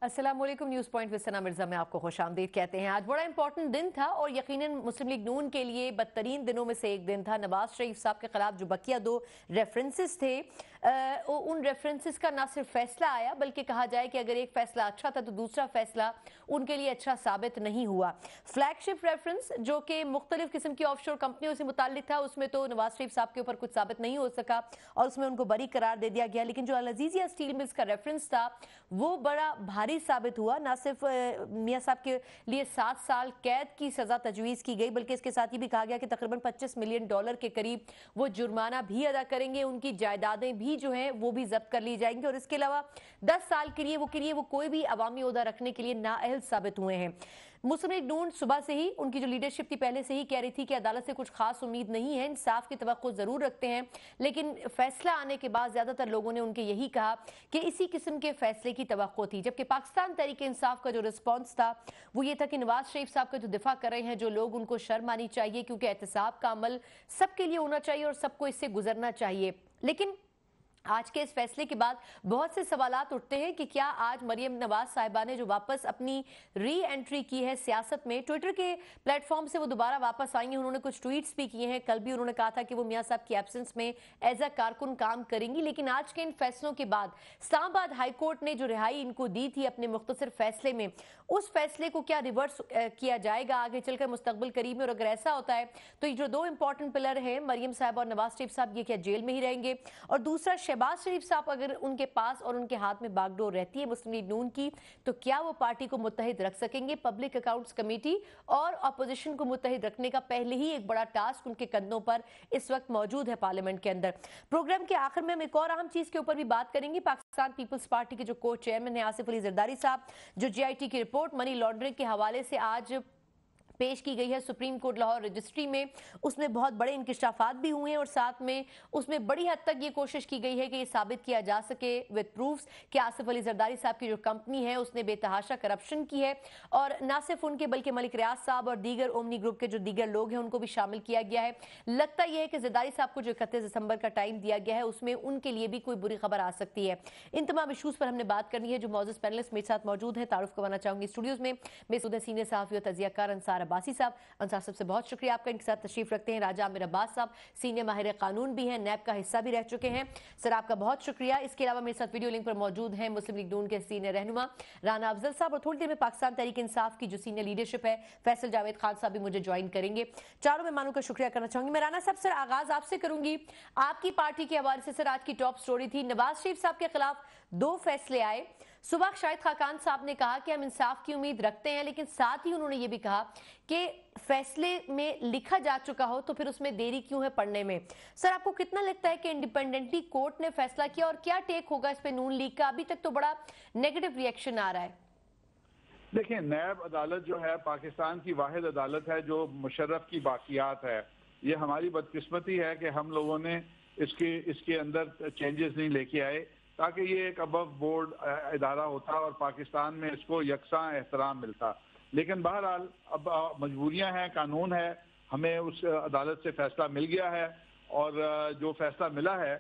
अस्सलाम वालेकुम। News point with सना मिर्जा में आपको खुशामदीद कहते हैं। आज बड़ा इंपॉर्टेंट दिन था और यकीनन मुस्लिम लीग नून के लिए बदतरीन दिनों में से एक दिन था। नवाज शरीफ साहब के खिलाफ जो बकिया 2 रेफरेंसेस थे, उन रेफरेंसेस का ना सिर्फ फैसला आया बल्कि कहा जाए कि अगर एक फैसला अच्छा था तो दूसरा फैसला उनके लिए अच्छा साबित नहीं हुआ। फ्लैगशिप रेफरेंस जो कि मुख्तलिफ किस्म की ऑफशोर कंपनियों से मुताल्लिक था, उसमें तो नवाज शरीफ साहब के ऊपर कुछ साबित नहीं हो सका और उसमें उनको बरी करार दे दिया गया। लेकिन जो अल अजीजिया स्टील मिल्स का रेफरेंस था वो बड़ा भारी साबित हुआ। ना सिर्फ मियां साहब के लिए 7 साल कैद की सजा तजवीज की गई बल्कि इसके साथ ही भी कहा गया कि तकरीबन $25 मिलियन के करीब वो जुर्माना भी अदा करेंगे, उनकी जायदादें भी जो हैं वो भी जब्त कर ली जाएंगी और इसके अलावा 10 साल के लिए वो कोई भी अवामी ओहदा रखने के लिए नाअहल साबित हुए हैं। मुस्लिम लीग नून सुबह से ही उनकी जो लीडरशिप थी पहले से ही कह रही थी कि अदालत से कुछ खास उम्मीद नहीं है, इंसाफ की तवक्को जरूर रखते हैं, लेकिन फैसला आने के बाद ज्यादातर लोगों ने उनके यही कहा कि इसी किस्म के फैसले की तवक्को थी। जबकि पाकिस्तान तहरीक इंसाफ का जो रिस्पॉन्स था वो ये था कि नवाज शरीफ साहब का जो दिफा कर रहे हैं जो लोग, उनको शर्म आनी चाहिए क्योंकि एहतसाब का अमल सबके लिए होना चाहिए और सबको इससे गुजरना चाहिए। लेकिन आज के इस फैसले के बाद बहुत से सवालात उठते हैं कि क्या आज मरियम नवाज साहिबा ने जो वापस अपनी री एंट्री की है सियासत में, ट्विटर के प्लेटफॉर्म से वो दोबारा वापस आई हैं, उन्होंने कुछ ट्वीट्स भी किए हैं। कल भी उन्होंने कहा था कि वो मियां साहब की एब्सेंस में एज अ कारकुन काम करेंगी। लेकिन आज के इन फैसलों के बाद इस्लामाबाद हाई कोर्ट ने जो रिहाई इनको दी थी अपने मुख्तसर फैसले में, उस फैसले को क्या रिवर्स किया जाएगा आगे चलकर मुस्तकबिल करीब में? और अगर ऐसा होता है तो ये जो 2 इंपॉर्टेंट पिलर हैं मरियम साहब और नवाज शरीफ साहब, ये क्या जेल में ही रहेंगे? और दूसरा, शहबाज शरीफ साहब अगर उनके पास और उनके हाथ में बागडोर रहती है मुस्लिम लीग नून की, तो क्या वो पार्टी को मुत्तहिद रख सकेंगे? पब्लिक अकाउंट्स कमेटी और अपोजिशन को मुत्तहिद रखने का पहले ही एक बड़ा टास्क उनके कंधों पर इस वक्त मौजूद है पार्लियामेंट के अंदर। प्रोग्राम के आखिर में हम एक और अहम चीज के ऊपर भी बात करेंगे। पाकिस्तान पीपल्स पार्टी के जो को चेयरमैन है आसिफ अली जरदारी साहब, जो GIT की रिपोर्ट मनी लॉन्ड्रिंग के हवाले से आज पेश की गई है सुप्रीम कोर्ट लाहौर रजिस्ट्री में, उसमें बहुत बड़े इंकशाफात भी हुए हैं और साथ में उसमें बड़ी हद तक ये कोशिश की गई है कि ये साबित किया जा सके विद प्रूफ्स कि आसिफ अली जरदारी साहब की जो कंपनी है उसने बेतहाशा करप्शन की है। और ना सिर्फ उनके बल्कि मलिक रियाज साहब और दीगर ओमनी ग्रुप के जो दीगर लोग हैं उनको भी शामिल किया गया है। लगता यह है कि जरदारी साहब को जो 31 दिसंबर का टाइम दिया गया है उसमें उनके लिए भी कोई बुरी खबर आ सकती है। इन तमाम इशूज पर हमने बात करनी है। जो मौजूद पैनलिस्ट मेरे साथ मौजूद है, तारुफ करवाना चाहूंगी स्टूडियोज में मेसूद सीनियर सहाफी और तजियाकार अंसार अब्बासी साहब। अंसार साहब से बहुत शुक्रिया, आपका इनके साथ तशरीफ रखते हैं। राजा आमिर अब्बास साहब सीनियर माहिर कानून भी हैं, नैब का हिस्सा भी रह चुके हैं, सर आपका बहुत शुक्रिया। इसके अलावा मेरे साथ वीडियो लिंक पर मौजूद हैं मुस्लिम लीग नून के सीनियर रहनुमा राना अफजल साहब और थोड़ी देर में पाकिस्तान तहरीक इंसाफ की जो सीनियर लीडरशिप है फैसल जावेद खान साहब भी मुझे ज्वाइन करेंगे। चारों मेहमानों का शुक्रिया करना चाहूंगी। मैं राना साहब सर आगाज आपसे करूंगी। आपकी पार्टी के हवाले से सर आज की टॉप स्टोरी थी, नवाज शरीफ साहब के खिलाफ 2 फैसले आए। सुबह शाहिद खाकान साहब ने कहा कि हम इंसाफ की उम्मीद रखते हैं, लेकिन साथ ही उन्होंने ये भी कहा कि फैसले में लिखा जा चुका हो तो फिर उसमें देरी क्यों है पढ़ने में? सर आपको कितना लगता है कि इंडिपेंडेंटली कोर्ट ने फैसला किया और क्या टेक होगा इस पे नून लीग का? अभी तक तो बड़ा नेगेटिव रिएक्शन आ रहा है। देखिए, नैब अदालत जो है पाकिस्तान की वाहिद अदालत है जो मुशर्रफ की बाकियात है। ये हमारी बदकिस्मती है कि हम लोगों ने इसके अंदर चेंजेस नहीं लेके आए ताकि ये एक अबव बोर्ड इदारा होता और पाकिस्तान में इसको यकसा एहतराम मिलता। लेकिन बहरहाल अब मजबूरियां हैं, कानून है, हमें उस अदालत से फैसला मिल गया है और जो फैसला मिला है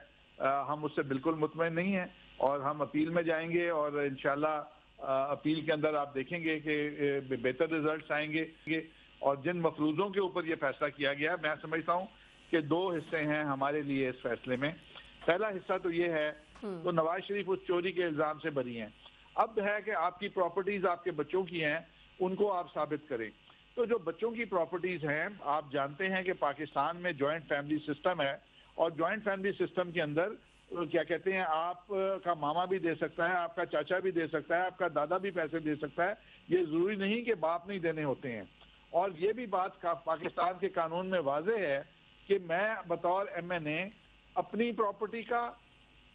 हम उससे बिल्कुल मुतमईन नहीं हैं और हम अपील में जाएंगे और इंशाल्लाह अपील के अंदर आप देखेंगे कि बेहतर रिजल्ट्स आएंगे। और जिन मफरूजों के ऊपर ये फैसला किया गया, मैं समझता हूँ कि 2 हिस्से हैं हमारे लिए इस फैसले में। पहला हिस्सा तो ये है तो नवाज शरीफ उस चोरी के इल्जाम से बरी हैं। अब है कि आपकी प्रॉपर्टीज आपके बच्चों की हैं, उनको आप साबित करें। तो जो बच्चों की प्रॉपर्टीज हैं, आप जानते हैं कि पाकिस्तान में जॉइंट फैमिली सिस्टम है और जॉइंट फैमिली सिस्टम के अंदर क्या कहते हैं, आपका मामा भी दे सकता है, आपका चाचा भी दे सकता है, आपका दादा भी पैसे दे सकता है। ये जरूरी नहीं कि बाप नहीं देने होते हैं। और ये भी बात पाकिस्तान के कानून में वाज़ेह है कि मैं बतौर MNA अपनी प्रॉपर्टी का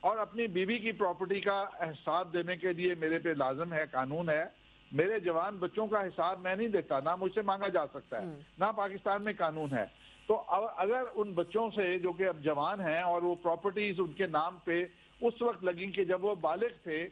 और अपनी बीवी की प्रॉपर्टी का हिसाब देने के लिए मेरे पे लाजम है, कानून है। मेरे जवान बच्चों का हिसाब मैं नहीं देता, ना मुझसे मांगा जा सकता है, ना पाकिस्तान में कानून है। तो अगर उन बच्चों से जो कि अब जवान हैं और वो प्रॉपर्टीज उनके नाम पे उस वक्त लगी कि जब वो बालिग थे,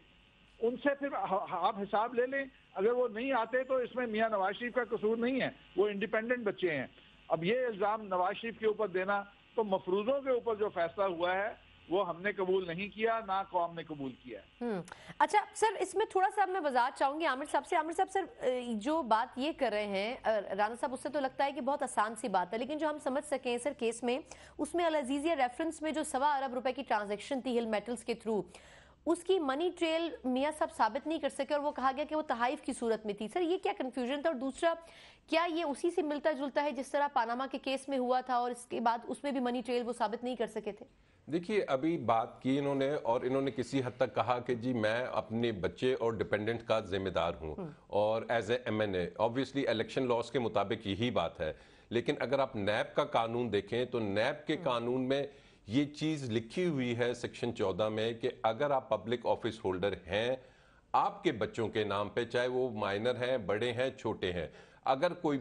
उनसे फिर आप हिसाब ले लें। अगर वो नहीं आते तो इसमें मियां नवाज शरीफ का कसूर नहीं है, वो इंडिपेंडेंट बच्चे हैं। अब ये इल्ज़ाम नवाज शरीफ के ऊपर देना, तो मफरूजों के ऊपर जो फैसला हुआ है وہ ہم نے قبول نہیں کیا، نہ قوم نے قبول کیا ہے۔ اچھا سر، اس میں تھوڑا سا میں وضاحت چاہوں گی عامر صاحب سے۔ عامر صاحب، سر جو بات یہ کر رہے ہیں رانا صاحب، اس سے تو لگتا ہے کہ بہت آسان سی بات ہے، لیکن جو ہم سمجھ سکیں سر کیس میں، اس میں العزیزیہ ریفرنس میں جو 1.25 ارب روپے کی ٹرانزیکشن تھی ہل میٹلز کے تھرو، اس کی منی ٹریل میاں صاحب ثابت نہیں کر سکے، اور وہ کہا گیا کہ وہ تحائف کی صورت میں تھی۔ سر یہ کیا کنفیوژن تھا؟ اور دوسرا، کیا یہ اسی سے ملتا جلتا ہے جس طرح پاناما کے کیس میں ہوا تھا، اور اس کے بعد اس میں بھی منی ٹریل وہ ثابت نہیں کر سکے تھے؟ دیکھیے، ابھی بات کی انہوں نے، اور انہوں نے کسی حد تک کہا کہ جی میں اپنے بچے اور ڈیپینڈنٹ کا ذمہ دار ہوں، اور as a M N A obviously election laws کے مطابق یہی بات ہے۔ لیکن اگر آپ نیب کا قانون دیکھیں تو نیب کے قانون میں یہ چیز لکھی ہوئی ہے سیکشن 14 میں کہ اگر آپ پبلک آفس ہولڈر ہیں آپ کے بچوں کے نام پہ، چاہے وہ مائنر ہیں، بڑے ہیں، چھوٹے ہیں، اگر کوئی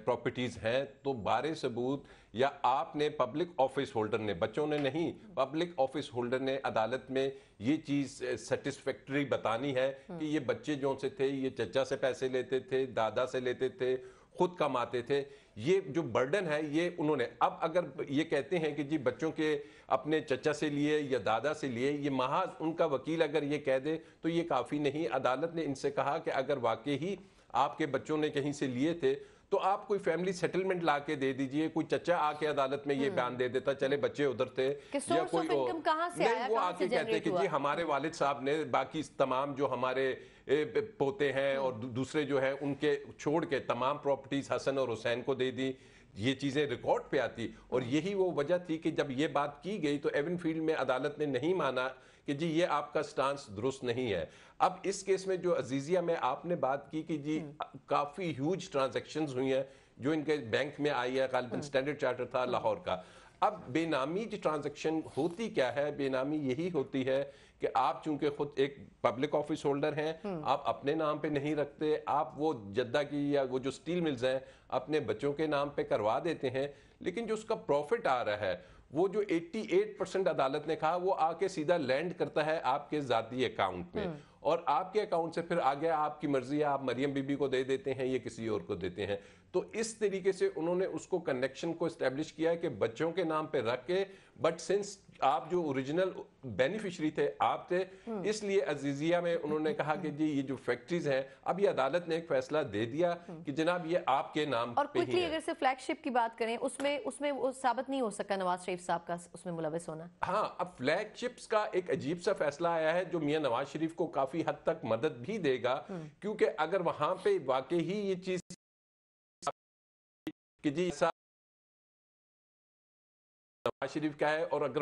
پراپرٹیز ہیں تو بارے ثبوت، یا آپ نے پبلک آفس ہولڈر نے، بچوں نے نہیں، پبلک آفس ہولڈر نے عدالت میں یہ چیز سیٹسفیکٹری بتانی ہے کہ یہ بچے جو سے تھے، یہ چچا سے پیسے لیتے تھے، دادا سے لیتے تھے، خود کماتے تھے۔ یہ جو برڈن ہے یہ انہوں نے، اب اگر یہ کہتے ہیں کہ جی بچوں کے اپنے چچا سے لیے یا دادا سے لیے، یہ محض ان کا وکیل اگر یہ کہہ دے تو یہ کافی نہیں۔ عدالت نے ان سے کہا کہ اگر واقعی آپ کے بچوں نے کہیں سے لیے تھے تو آپ کوئی فیملی سیٹلمنٹ لا کے دے دیجئے۔ کوئی چچا آ کے عدالت میں یہ بیان دے دیتا چلے بچے ادھر تھے، یا کوئی اور نہیں، وہ آ کے کہتے کہ جی ہمارے والد صاحب نے، باقی تمام جو ہمارے پوتے ہیں اور دوسرے جو ہیں ان کے چھوڑ کے تمام پراپرٹیز حسن اور حسین کو دے دی۔ یہ چیزیں ریکارڈ پہ آتی، اور یہی وہ وجہ تھی کہ جب یہ بات کی گئی تو ایون فیلڈ میں عدالت نے نہیں مانا کہ جی یہ آپ کا سٹانس درست نہیں ہے۔ اب اس کیس میں جو عزیزیہ میں آپ نے بات کی کہ جی کافی ہیوج ٹرانزیکشنز ہوئی ہیں جو ان کے بینک میں آئی ہے، غالباً سٹینڈرڈ چارٹر تھا لاہور کا۔ اب بے نامی کی ٹرانزیکشن ہوتی کیا ہے؟ بے نامی یہی ہوتی ہے کہ آپ چونکہ خود ایک پبلک آفس ہولڈر ہیں، آپ اپنے نام پہ نہیں رکھتے، آپ وہ جدہ کی یا وہ جو سٹیل ملز ہیں اپنے بچوں کے نام پہ کروا دیتے ہیں، لیکن جو اس کا پروفٹ آ رہا ہے وہ جو 88% عدالت نے کہا وہ آ کے سیدھا لینڈ کرتا ہے آپ کے ذاتی اکاؤنٹ میں، اور آپ کے اکاؤنٹ سے پھر آگے آپ کی مرضی ہے، آپ مریم بی بی کو دے دیتے ہیں یا کسی اور کو دیتے ہیں۔ تو اس طریقے سے انہوں نے اس کو کنیکشن کو اسٹیبلش کیا ہے کہ بچوں کے نام پہ رکھ کے، بٹ سنس آپ جو اوریجنل بینیفیشری تھے آپ تھے، اس لیے عزیزیہ میں انہوں نے کہا کہ جی یہ جو فیکٹریز ہیں، اب یہ عدالت نے ایک فیصلہ دے دیا کہ جناب یہ آپ کے نام اور پہ ہی کوئکلی ہے۔ اگر سے فلیگ شپ کی بات کریں، اس میں وہ ثابت نہیں ہو سکا نواز شریف صاحب کا اس میں ملوث ہونا۔ ہاں، اب فلیگ شپس کا ایک عجیب سا فیصلہ آیا ہے جو میاں نواز شریف کو کافی حد تک مدد بھی دے گا، کیونکہ اگر وہاں پہ واقعی یہ چیز کہ جی نواز شریف کا ہے، اور اگر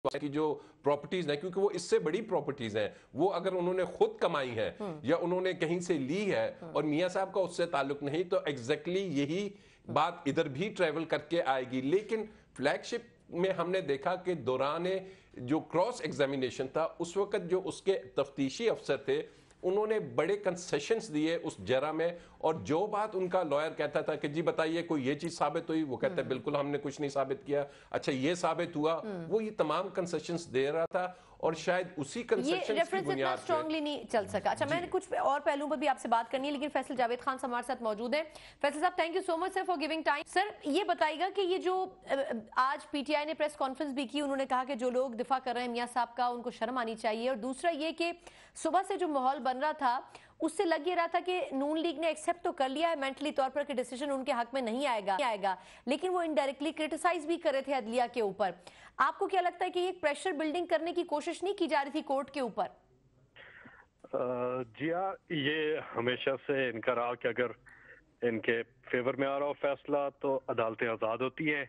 کی جو پراپرٹیز ہیں، کیونکہ وہ اس سے بڑی پراپرٹیز ہیں، وہ اگر انہوں نے خود کمائی ہیں یا انہوں نے کہیں سے لی ہے اور میاں صاحب کا اس سے تعلق نہیں، تو ایگزیکٹلی یہی بات ادھر بھی ٹریول کر کے آئے گی۔ لیکن فلیگ شپ میں ہم نے دیکھا کہ دوران جو کراس ایگزامینیشن تھا اس وقت جو اس کے تفتیشی افسر تھے انہوں نے بڑے کنسیشنز دیے اس جرا میں، اور جو بات ان کا لائر کہتا تھا کہ جی بتائیے کوئی یہ چیز ثابت ہوئی، وہ کہتا ہے بالکل ہم نے کچھ نہیں ثابت کیا، اچھا یہ ثابت ہوا، وہ یہ تمام کنسیشنز دے رہا تھا، اور شاید اسی کنسیشنز کی ریفرنس اتنا بنیاد اسٹرانگلی نہیں چل سکا۔ اچھا میں نے کچھ اور پہلوؤں پر بھی آپ سے بات کرنی ہے، لیکن فیصل جاوید خان صاحب ہمارے ساتھ موجود ہیں۔ فیصل صاحب thank you so much sir for giving time. Sir یہ بتائیے گا کہ یہ جو آج پی ٹی آئی نے پریس کانفرنس بھی کی، انہوں نے کہا کہ جو لوگ دفاع کر رہے ہیں میاں صاحب کا ان کو شرم آنی چاہیے، اور دوسرا یہ کہ صبح سے جو ماحول بن رہا تھا اس سے لگ یہ رہا تھا کہ نون لیگ نے ایکسیپٹ تو کر لیا ہے مینٹلی طور پر کہ ڈیسیجن ان کے حق میں نہیں آئے گا، لیکن وہ انڈائریکٹلی کرٹیسائز بھی کر رہے تھے عدلیہ کے اوپر۔ آپ کو کیا لگتا ہے کہ یہ پریشر بلڈنگ کرنے کی کوشش نہیں کی جا رہی تھی کورٹ کے اوپر؟ جی ہاں، یہ ہمیشہ سے ان کا رہا کہ اگر ان کے فیور میں آ رہا ہو فیصلہ تو عدالتیں آزاد ہوتی ہیں،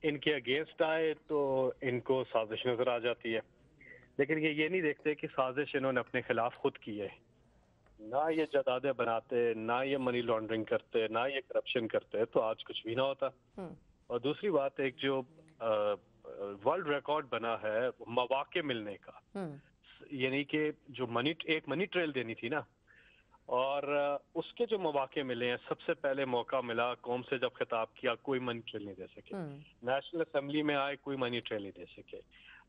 ان کے اگینسٹ آئے تو ان کو سازش نظر آ جاتی ہے، لیکن یہ نہیں دیکھتے کہ سازش انہوں نے اپنے خلاف خود کی ہے۔ نہ یہ جائیدادیں بناتے، نہ یہ منی لانڈرنگ کرتے، نہ یہ کرپشن کرتے تو آج کچھ بھی نہ ہوتا۔ اور دوسری بات، ایک جو ورلڈ ریکارڈ بنا ہے مواقع ملنے کا، یعنی کہ جو ایک منی ٹریل دینی تھی نا، اور اس کے جو مواقع ملے ہیں، سب سے پہلے موقع ملا قوم سے جب خطاب کیا، کوئی منی ٹریل نہیں دے سکے، نیشنل اسمبلی میں آئے کوئی منی ٹریل نہیں دے سکے،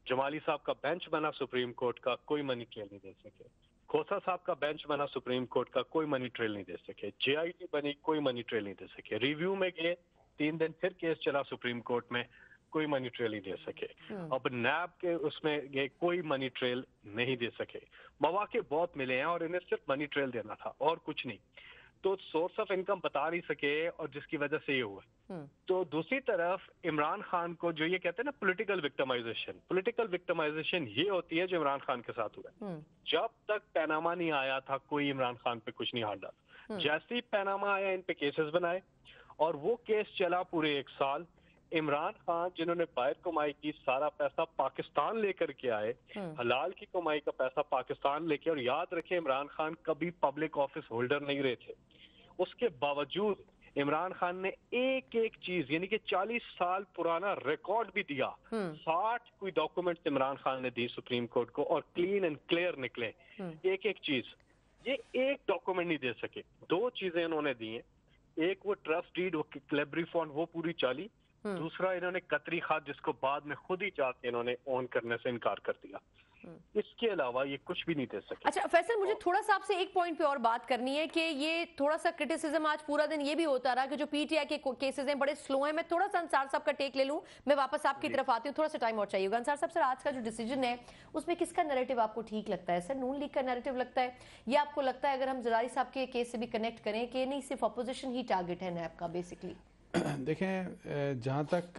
جمالی صاحب کا بینچ بنا سپریم کورٹ کا، کوئی منی ٹریل نہیں دے سکے، کھوسا صاحب کا بینچ بنا سپریم کورٹ کا، کوئی منی ٹریل نہیں دے سکے، جے آئی ٹی بنی، کوئی منی ٹریل نہیں دے سکے، ریویو میں گئے 3 دن پھر کیس چلا سپریم کورٹ میں، कोई मनी ट्रेल नहीं दे सके। अब नैब के उसमें ये कोई मनी ट्रेल नहीं दे सके। मौके बहुत मिले हैं और इन्हें सिर्फ मनी ट्रेल देना था और कुछ नहीं, तो सोर्स ऑफ इनकम बता नहीं सके और जिसकी वजह से ये हुआ। तो दूसरी तरफ इमरान खान को जो ये कहते हैं ना पॉलिटिकल विक्टिमाइजेशन ये होती है जो इमरान खान के साथ हुआ। जब तक पैनामा नहीं आया था कोई इमरान खान पे कुछ नहीं हाथ डाला। जैसे ही पैनामा आया इन पे केसेस बनाए और वो केस चला पूरे 1 साल। इमरान खान जिन्होंने बाहर कमाई की सारा पैसा पाकिस्तान लेकर के आए, हलाल की कमाई का पैसा पाकिस्तान लेके, और याद रखें इमरान खान कभी पब्लिक ऑफिस होल्डर नहीं रहे थे। उसके बावजूद इमरान खान ने एक एक चीज यानी कि 40 साल पुराना रिकॉर्ड भी दिया। 60 कोई डॉक्यूमेंट्स इमरान खान ने दी सुप्रीम कोर्ट को और क्लीन एंड क्लियर निकले एक एक चीज। ये एक डॉक्यूमेंट नहीं दे सके। 2 चीजें इन्होंने दी हैं, एक वो ट्रस्ट डीड वो क्लेबरी फंड वो पूरी चाली, दूसरा इन्होंने कतरी खाद जिसको बाद में खुद ही चाहते इन्होंने ऑन करने से इनकार कर दिया। इसके अलावा ये कुछ भी नहीं दे सके। अच्छा फैसल, मुझे थोड़ा सा आपसे एक पॉइंट पे और बात करनी है कि ये थोड़ा सा क्रिटिसिज्म आज पूरा दिन ये भी होता रहा कि जो पीटीआई के केसेस हैं बड़े स्लो हैं। मैं थोड़ा सा अंसार साहब का टेक ले लूं, मैं वापस आपकी तरफ आती हूँ, थोड़ा सा टाइम और चाहिए होगा। अंसार साहब सर, आज का जो डिसीजन है उसमें किसका नैरेटिव आपको ठीक लगता है? सर नून लीग का नैरेटिव लगता है या आपको लगता है अगर हम जरदारी साहब के केस से भी कनेक्ट करें कि नहीं सिर्फ अपोजिशन ही टारगेट है नैब का बेसिकली? देखें, जहाँ तक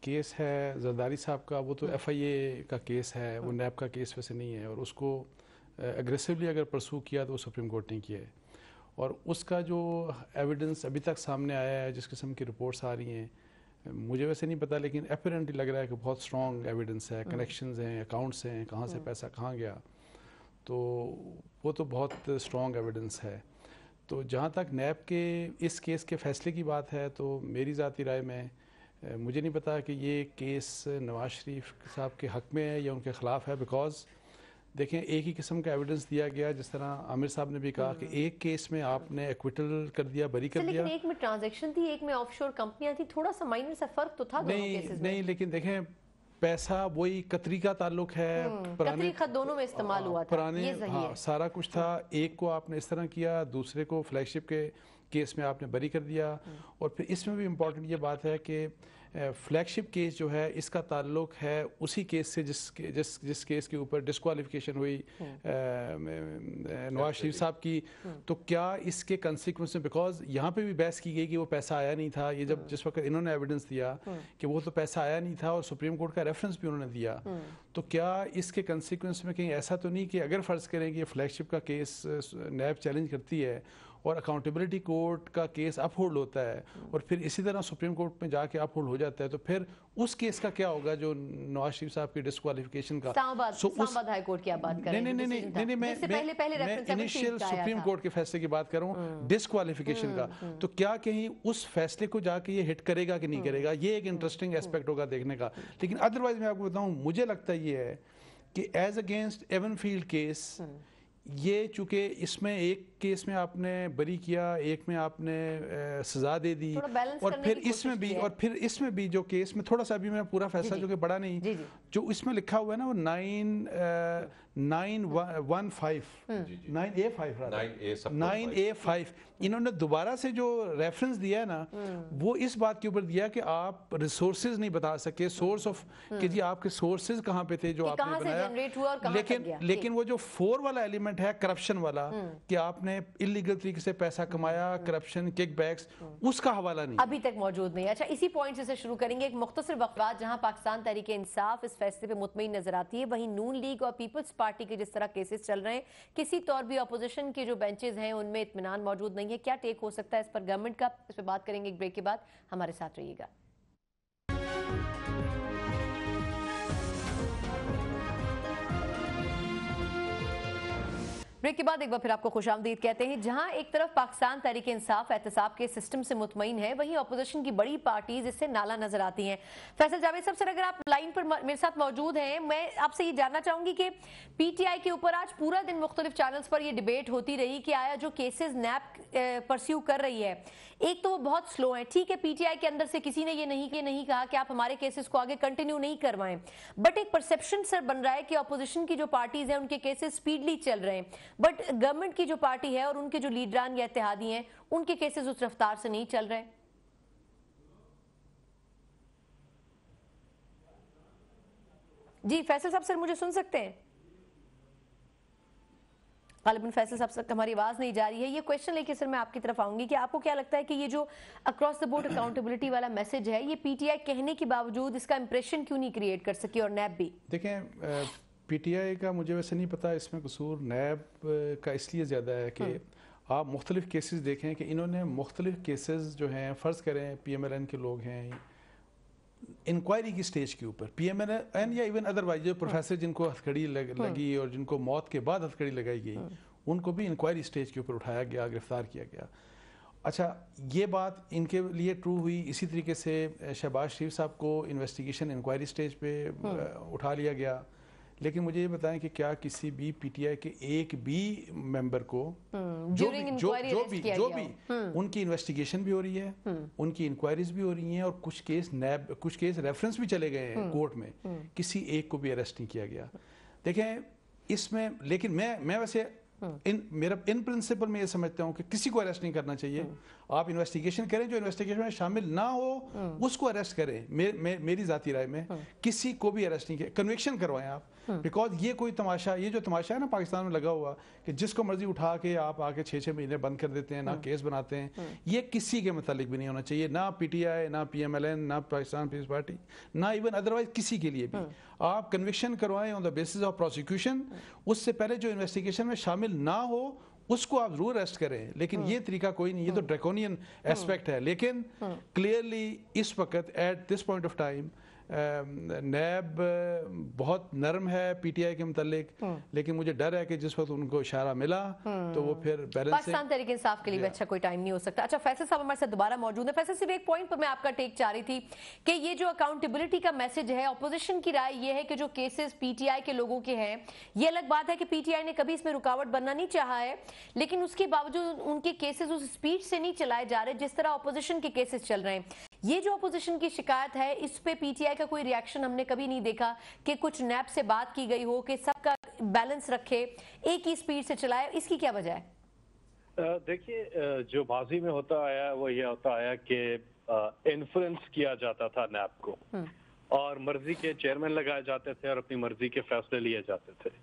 केस है जरदारी साहब का, वो तो एफआईए का केस है, वो नैब का केस वैसे नहीं है, और उसको एग्रेसिवली अगर परसू किया तो सुप्रीम कोर्ट ने किया है। और उसका जो एविडेंस अभी तक सामने आया है, जिस किस्म की रिपोर्ट्स आ रही हैं, मुझे वैसे नहीं पता, लेकिन एपरेंटली लग रहा है कि बहुत स्ट्रॉन्ग एविडेंस है, कनेक्शंस हैं, अकाउंट्स हैं, कहाँ से पैसा कहाँ गया, तो वो तो बहुत स्ट्रॉन्ग एविडेंस है। तो जहाँ तक नैब के इस केस के फैसले की बात है, तो मेरी ज़ाती राय में मुझे नहीं पता कि ये केस नवाज शरीफ साहब के हक़ में है या उनके ख़िलाफ़ है। बिकॉज़ देखें, एक ही किस्म का एविडेंस दिया गया, जिस तरह आमिर साहब ने भी कहा कि एक केस में आपने एक्विटल कर दिया, बरी कर दिया, लेकिन एक में ट्रांजैक्शन थी, एक में ऑफशोर कंपनियां थी, थोड़ा सा माइनर सा फर्क तो था दोनों केसेस में। नहीं, लेकिन देखें पैसा वही कतरी का ताल्लुक है, कतरी खत दोनों में इस्तेमाल हुआ था, पुराने ये सही है। सारा कुछ था। एक को आपने इस तरह किया, दूसरे को फ्लैगशिप के केस में आपने बरी कर दिया। और फिर इसमें भी इम्पोर्टेंट ये बात है कि फ्लैगशिप केस जो है इसका ताल्लुक है उसी केस से जिस केस के ऊपर डिस्क्वालिफिकेशन हुई नवाज शरीफ साहब की। तो क्या इसके कंसिक्वेंस में, बिकॉज यहाँ पे भी बहस की गई कि वो पैसा आया नहीं था, ये जब जिस वक्त इन्होंने एविडेंस दिया कि वो तो पैसा आया नहीं था और सुप्रीम कोर्ट का रेफरेंस भी उन्होंने दिया, तो क्या इसके कंसिक्वेंस में कहीं ऐसा तो नहीं कि अगर फ़र्ज़ करें कि फ्लैगशिप का केस नैब चैलेंज करती है और अकाउंटेबिलिटी कोर्ट का केस अपहोल्ड होता है और फिर इसी तरह सुप्रीम कोर्ट में जाके अपहोल्ड हो जाता है, तो फिर उस केस का क्या होगा जो नवाज शरीफ साहब की डिस्क्वालिफिकेशन का? इस्लामाबाद हाई कोर्ट की आप बात कर रहे हैं? नहीं, मैं इनिशियल सुप्रीम कोर्ट के फैसले की बात कर रहा हूँ, डिस्क्वालिफिकेशन का। तो क्या कहीं उस फैसले को जाके ये हिट करेगा कि नहीं करेगा, ये एक इंटरेस्टिंग एस्पेक्ट होगा देखने का। लेकिन अदरवाइज मैं आपको बताऊँ, मुझे लगता ये है कि एज अगेंस्ट एवनफील्ड केस, ये चूंकि इसमें एक केस में आपने बरी किया, एक में आपने सजा दे दी, और फिर इसमें भी जो केस में थोड़ा सा अभी मैं पूरा फैसला जो कि बड़ा नहीं, जो इसमें लिखा हुआ है ना वो 9A5 इन्होंने दोबारा से जो रेफरेंस दिया है ना, वो इस बात के ऊपर दिया कि आप रिसोर्सेज नहीं बता सके, सोर्स ऑफ कि जी आपके सोर्सेज कहाँ पे थे जो आपने बनाया। लेकिन वो जो 4 वाला एलिमेंट है करप्शन वाला, कि आपने इलीगल तरीके से पैसा कमाया, करप्शन, किकबैक्स, उसका हवाला नहीं, अभी तक मौजूद नहीं। अच्छा, इसी पॉइंट से शुरू करेंगे एक मुख्तसर वक़्फ़ात। जहां पाकिस्तान तहरीक इंसाफ इस फैसले पे मुतमईन नजर आती है, वहीं नून लीग और पीपल्स पार्टी के जिस तरह केसेस चल रहे हैं, किसी तौर भी अपोजिशन के जो बेंचेस हैं उनमें इत्मीनान मौजूद नहीं है। क्या टेक हो सकता है इस पर गवर्नमेंट का? इस पर बात करेंगे एक ब्रेक के बाद। हमारे साथ रहिएगा। ब्रेक के बाद एक बार फिर आपको खुशामदीद कहते हैं। जहां एक तरफ पाकिस्तान तहरीक इंसाफ एहतसाब के सिस्टम से मुतमईन है, वहीं अपोजिशन की बड़ी पार्टीज इससे नाला नजर आती हैं। फैसल जावेद साहब, सर अगर आप लाइन पर मेरे साथ मौजूद हैं, मैं आपसे ये जानना चाहूंगी कि पीटीआई के ऊपर आज पूरा दिन मुख्तलिफ चैनल्स पर यह डिबेट होती रही कि आया जो केसेस नैब परस्यू कर रही है, एक तो वो बहुत स्लो है। ठीक है, पीटीआई के अंदर से किसी ने ये नहीं कहा कि आप हमारे केसेस को आगे कंटिन्यू नहीं करवाएं, बट एक परसेप्शन सर बन रहा है कि अपोजिशन की जो पार्टीज हैं उनके केसेस स्पीडली चल रहे हैं, बट गवर्नमेंट की जो पार्टी है और उनके जो लीडरान या इत्तेहादी हैं उनके केसेस उस रफ्तार से नहीं चल रहे। जी फैसल साहब, सर मुझे सुन सकते हैं? गालिबन फैसल साहब तक हमारी आवाज नहीं जा रही है। ये क्वेश्चन लेके सर मैं आपकी तरफ आऊंगी कि आपको क्या लगता है कि ये जो अक्रॉस द बोर्ड अकाउंटेबिलिटी वाला मैसेज है, ये पीटीआई कहने के बावजूद इसका इंप्रेशन क्यों नहीं क्रिएट कर सकी, और नैब भी? देखें, पीटीआई का मुझे वैसे नहीं पता इसमें कसूर नैब का इसलिए ज़्यादा है कि आप मुख्तलिफ केसेस देखें कि इन्होंने मुख्तलिफ केसेस जो हैं, फ़र्ज़ करें PMLN के लोग हैं, इंक्वायरी की स्टेज के ऊपर PMLN या इवन अदरवाइज जो प्रोफेसर जिनको हथकड़ी लगी और जिनको मौत के बाद हथकड़ी लगाई गई, उनको भी इंक्वायरी स्टेज के ऊपर उठाया गया, गिरफ्तार किया गया। अच्छा, ये बात इनके लिए ट्रू हुई। इसी तरीके से शहबाज शरीफ साहब को इन्वेस्टिगेशन इंक्वायरी स्टेज पे उठा लिया गया। लेकिन मुझे ये बताएं कि क्या किसी भी पीटीआई के एक भी मेंबर को जो भी उनकी इन्वेस्टिगेशन भी हो रही है, उनकी इंक्वायरीज भी हो रही हैं, और कुछ केस रेफरेंस भी चले गए हैं कोर्ट में, किसी एक को भी अरेस्ट नहीं किया गया। देखें इसमें, लेकिन मैं वैसे इन प्रिंसिपल में ये समझता हूँ कि किसी को अरेस्ट नहीं करना चाहिए। आप इन्वेस्टिगेशन करें, जो इन्वेस्टिगेशन में शामिल ना हो उसको अरेस्ट करें। मेरी जाती राय में किसी को भी अरेस्ट नहीं किया, कन्विक्शन करवाएं आप। बिकॉज ये कोई तमाशा, ये जो तमाशा है ना पाकिस्तान में लगा हुआ कि जिसको मर्जी उठा के आप आके 6-6 महीने बंद कर देते हैं, ना केस बनाते हैं, ये किसी के मुतालिक भी नहीं होना चाहिए। ना पीटीआई, ना PMLN, ना पाकिस्तान पीपल्स पार्टी, ना इवन अदरवाइज किसी के लिए भी। आप कन्विक्शन करवाएं on the basis of prosecution. उससे पहले जो इन्वेस्टिगेशन में शामिल ना हो उसको आप जरूर अरेस्ट करें, लेकिन ये तरीका कोई नहीं। ये तो ड्रैकोनियन एस्पेक्ट है। लेकिन क्लियरली इस वक्त at this point of time NAB बहुत नरम है पीटीआई के मुतालिक, लेकिन मुझे डर है कि जिस वक्त उनको इशारा मिला तो वो फिर पाकिस्तान तहरीक इंसाफ के लिए भी अच्छा कोई टाइम नहीं हो सकता। अच्छा, फैसल साहब हमारे साथ दोबारा मौजूद है। फैसल, सिर्फ एक पॉइंट पर मैं आपका टेक चाह रही थी कि ये जो अकाउंटेबिलिटी का मैसेज है, अपोजिशन की राय ये है कि जो केसेस पीटीआई के लोगों के हैं, ये अलग बात है कि पीटीआई ने कभी इसमें रुकावट बनना नहीं चाहा है, लेकिन उसके बावजूद उनके केसेस उस स्पीड से नहीं चलाए जा रहे जिस तरह अपोजिशन के केसेस चल रहे हैं। ये जो अपोजिशन की शिकायत है, इस पे पीटीआई का कोई रिएक्शन हमने कभी नहीं देखा कि कुछ नैब से बात की गई हो कि सबका बैलेंस रखे, एक ही स्पीड से चलाए। इसकी क्या वजह है? देखिए, जो माजी में होता आया वो ये होता आया कि इन्फ्लुएंस किया जाता था नैब को, और मर्जी के चेयरमैन लगाए जाते थे और अपनी मर्जी के फैसले लिए जाते थे।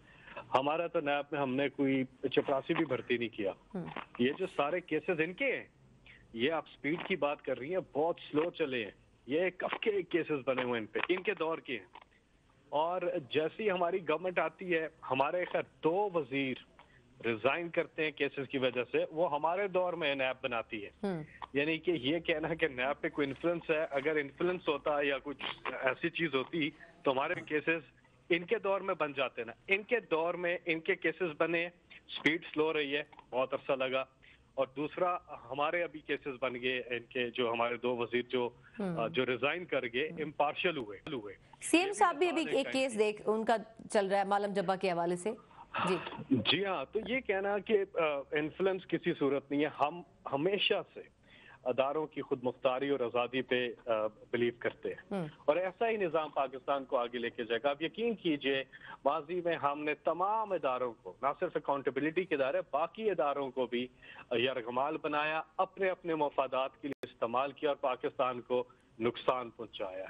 हमारा तो नैब में हमने कोई चपरासी भी भर्ती नहीं किया। ये जो सारे केसेस इनके हैं, ये आप स्पीड की बात कर रही हैं, बहुत स्लो चले हैं। ये कब के केसेस बने हुए इन पे, इनके दौर के हैं। और जैसी हमारी गवर्नमेंट आती है, हमारे खैर 2 वजीर रिजाइन करते हैं केसेस की वजह से, वो हमारे दौर में नैब बनाती है। यानी कि ये कहना कि नैब पे कोई इन्फ्लुएंस है, अगर इन्फ्लुएंस होता या कुछ ऐसी चीज होती तो हमारे केसेस इनके दौर में बन जाते ना। इनके दौर में इनके केसेस बने, स्पीड स्लो रही है, बहुत अरसा लगा। और दूसरा, हमारे अभी केसेस बन गए इनके, जो हमारे 2 वजीर जो रिजाइन कर गए, इम्पार्शियल हुए। सीएम साहब भी अभी एक केस देख उनका चल रहा है मालम जब्बा के हवाले से। जी हाँ, तो ये कहना कि इन्फ्लुएंस किसी सूरत नहीं है। हम हमेशा से अदारों की खुद मुख्तारी और आज़ादी पे बिलीव करते हैं, और ऐसा ही निज़ाम पाकिस्तान को आगे लेके जाएगा। आप यकीन कीजिए, माजी में हमने तमाम इदारों को, ना सिर्फ अकाउंटेबिलिटी के इदारे, बाकी इदारों को भी यरगमाल बनाया, अपने अपने मफादात के लिए इस्तेमाल किया और पाकिस्तान को नुकसान पहुंचाया।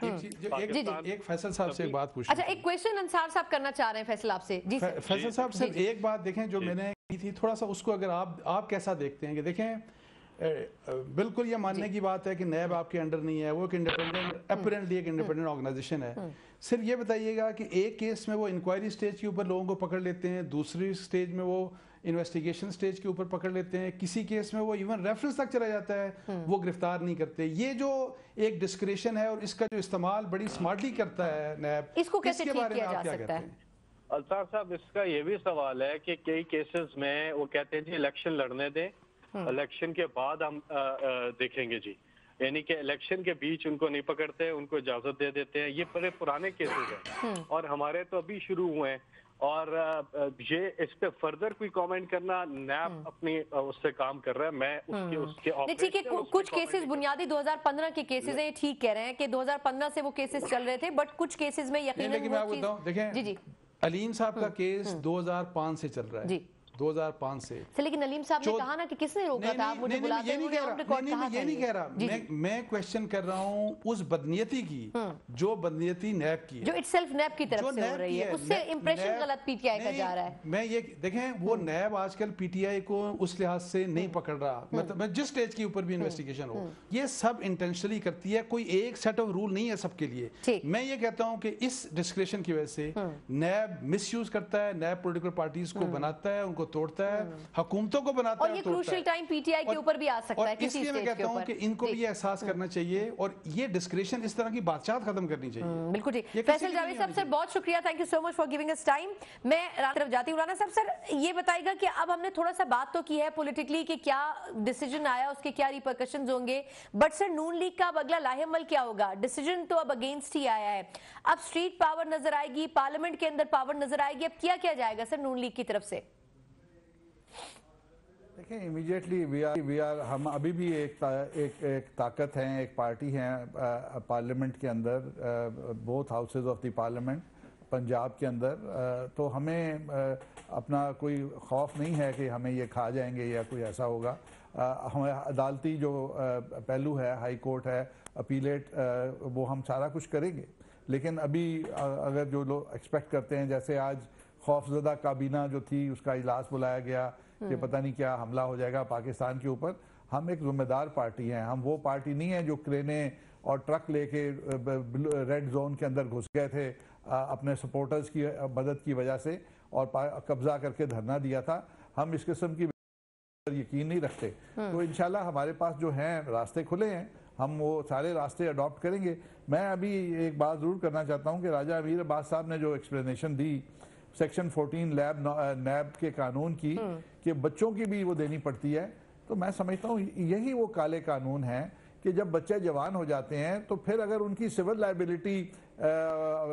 एक फैसल साहब से एक बात पूछनी। अच्छा, एक क्वेश्चन अंसार साहब करना चाह रहे हैं फैसल आपसे। जी फैसल साहब, सिर्फ एक बात देखें जो मैंने की थी, थोड़ा सा उसको अगर आप कैसा देखते हैं कि देखें, बिल्कुल ये मानने की बात है कि नैब आपके अंडर नहीं है, वो एक इंडिपेंडेंट, अपरेंटली एक इंडिपेंडेंट ऑर्गेनाइजेशन है। सिर्फ ये बताइएगा कि एक केस में वो इंक्वायरी स्टेज के ऊपर लोगों को पकड़ लेते हैं, दूसरी स्टेज में वो इन्वेस्टिगेशन स्टेज के ऊपर पकड़ लेते हैं, किसी केस में वो इवन रेफरेंस तक चला जाता है, वो गिरफ्तार नहीं करते। ये जो एक डिस्क्रिशन है और इसका जो इस्तेमाल बड़ी स्मार्टली करता है नैब, इसको कैसे ठीक किया जा सकता है? अल्ताफ साहब, इसका ये भी सवाल है कि कई केसेस में वो कहते हैं जी इलेक्शन लड़ने दें, इलेक्शन के बाद हम देखेंगे जी। यानी कि इलेक्शन के बीच उनको नहीं पकड़ते, उनको इजाजत दे देते हैं। ये बड़े पुराने केसेस हैं और हमारे तो अभी शुरू हुए हैं। और ये इस पे फर्दर कोई कमेंट करना, नैब अपनी उससे काम कर रहा है, मैं उसके ठीक है। कुछ केसेस बुनियादी 2015 के केसेस हैं, ये ठीक कह रहे हैं कि 2015 से वो केसेस चल रहे थे, बट कुछ केसेस में यकीनन मैं बताऊं, देखें जी, अलीम साहब का केस 2005 से चल रहा है। 2005 से। लेकिन नलीम साहब ने कहा ना कि किसने रोका था, आप मुझे बुलाते हैं, उन्होंने ऑन रिकॉर्ड कहा था। ये नहीं कह रहा, मैं क्वेश्चन कर रहा हूँ उस बदनीयती की जो बदनीयती नैब की है, जो इटसेल्फ नैब की तरफ से हो रही है, उससे इंप्रेशन गलत पीटीआई का जा रहा है। मैं ये देखें, वो नैब आजकल पीटीआई को उस लिहाज से नहीं पकड़ रहा, मतलब जिस स्टेज के ऊपर भी इन्वेस्टिगेशन हो, ये सब इंटेंशनली करती है, कोई एक सेट ऑफ रूल नहीं है सबके लिए। मैं ये कहता हूँ कि इस डिस्क्रिशन की वजह से नैब मिसयूज करता है, नैब पॉलिटिकल पार्टीज को बनाता है, उनको तोड़ता है, हुकूमतों को बनाता है, और ये क्रूशियल टाइम पीटीआई के ऊपर भी आ सकता है किसी इसलिए मैं कहता हूं कि इनको भी एहसास करना चाहिए और ये डिस्क्रिशन इस तरह की बातचीत खत्म करनी चाहिए। बिल्कुल ठीक। फैसल जावेद साहब, सर बहुत शुक्रिया, thank you so much for giving us time. मैं राना तरफ जाती हूं। राना साहब, सर ये बताइएगा कि अब हमने थोड़ा सा बात तो की है पॉलिटिकली कि क्या डिसीजन आया, उसके क्या रिपरकशंस होंगे, बट सर नून लीग का अब अगला लाहेमल क्या होगा? डिसीजन तो अब अगेंस्ट ही आया है, अब स्ट्रीट पावर नजर आएगी, पार्लियामेंट के अंदर पावर नजर आएगी, अब किया क्या जाएगा सर नून लीग की तरफ से? देखिए, इमीडिएटली वी आर हम अभी भी एक ताकत हैं, एक पार्टी हैं पार्लियामेंट के अंदर, both houses of the parliament Punjab के अंदर, तो हमें अपना कोई खौफ नहीं है कि हमें ये खा जाएंगे या कोई ऐसा होगा। हमें अदालती जो पहलू है, हाई कोर्ट है, अपीलेट, वो हम सारा कुछ करेंगे। लेकिन अभी अगर जो लोग एक्सपेक्ट करते हैं, जैसे आज खौफजदा काबीना जो थी उसका इजलास बुलाया गया कि पता नहीं क्या हमला हो जाएगा पाकिस्तान के ऊपर, हम एक जिम्मेदार पार्टी हैं, हम वो पार्टी नहीं है जो क्रेने और ट्रक लेके रेड जोन के अंदर घुस गए थे अपने सपोर्टर्स की मदद की वजह से और कब्जा करके धरना दिया था। हम इस किस्म की यकीन नहीं रखते। तो इंशाल्लाह हमारे पास जो हैं रास्ते खुले हैं, हम वो सारे रास्ते अडॉप्ट करेंगे। मैं अभी एक बात ज़रूर करना चाहता हूँ कि राजा अमीर अब्बास साहब ने जो एक्सप्लेनेशन दी सेक्शन 14 नैब के कानून की कि बच्चों की भी वो देनी पड़ती है, तो मैं समझता हूँ यही वो काले कानून हैं कि जब बच्चे जवान हो जाते हैं तो फिर अगर उनकी सिविल लाइबिलिटी